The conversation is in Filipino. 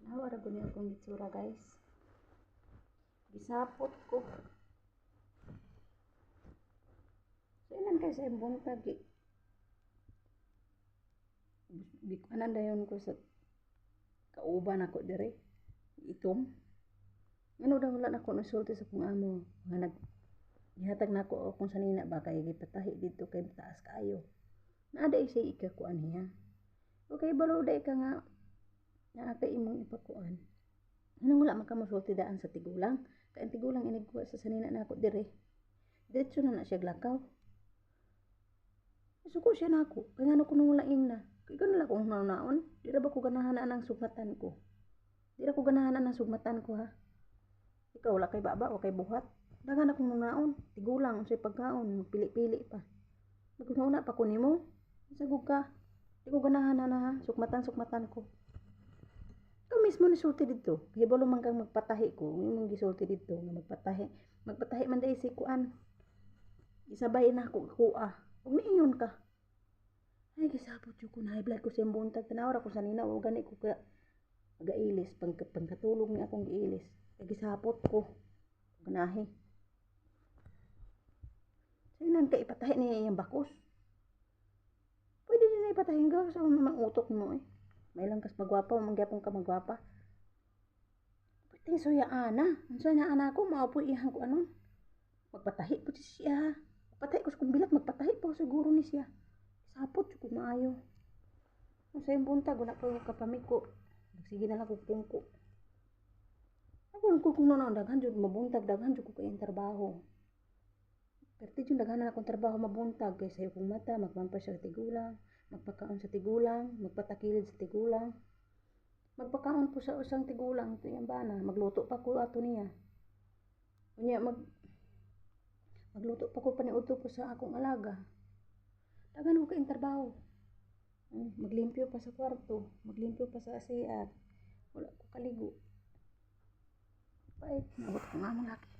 Nawara ko niya akong gitsura guys. Gisapot ko. So ilan kayo sa buntag gikuanan dayon ko sa kauban ako dire. Itom. Ano daw wala na ako nasulti sa kung amo. Nga gihatag na ako kung sanina ba kay gipatahi dito kay taas kaayo. Naada isay ikakuan niya. Okay, balo day ka nga kay imong ipakuan. Anong wala man ka masulti daan sa tigulang? Kay ang tigulang inigwa sa sanina na ako dire. Diretso na siya glakaw. Suko siya na ako. Kaya nga ko nung laing na. Kaya gano'n lang kung naon. Di na ba ko ganahan ng sugmatan ko? Di na ko ganahan ng sugmatan ko ha. Ikaw wala kay baba o kay buhat. Dagan akong naon. Tigulang sa pagkaon. Pili-pili pa. Magkunauna pa ko nimo. Sagog ka. Di ko ganahan na ha. Sugmatan ko. Ikaw mismo nisulti dito. Kaya balo man kang magpatahi ko. Imong gisulti dito nga magpatahi. Magpatahi man dahil si kuan. Isabay na ako kuha. Huwag niingon ka. Ay, gisapot yun ko. Nahiblay ko siyang buntag. Tanawara ko sanina. O gani ko ka gailis. Pagkatulog niya akong giilis. Ay, gisapot ko. Ganahi. Sainan ka ipatahi niya yung bakos. Pwede din na ipatahin ka. Sa mamang utok mo eh. May lang kas magwapa. Mangyapong ka magwapa. Pwede suya ana. Ang suya na ana ko. Maapoy ihang ko anon. Magpatahi po siya. Magpatahi ko sa kong bilat. Magpatahi po siguro ni siya. Sapot ko maayo. Sa yung buntag, wala pa yung kapamiko. Sige na lang kong pungko. Ako kung noon, daghan dyan mabuntag, daghan dyan ko kayong trabaho. Pero dyan daghan na akong trabaho mabuntag. Kaya sa'yo kong mata, magpampas sa tigulang, magpakaon sa tigulang, magpatakilid sa tigulang. Magpakaon po sa usang tigulang. Ito yung bana. Magluto pa ko ato niya. Kunya, magluto pa ko paniuto po sa akong alaga. Dagan ko kayong trabaho. Maglimpyo pa sa kwarto. Maglimpyo pa sa CR. Wala ko kaligo. Bait. Nabot ko nga mga laki.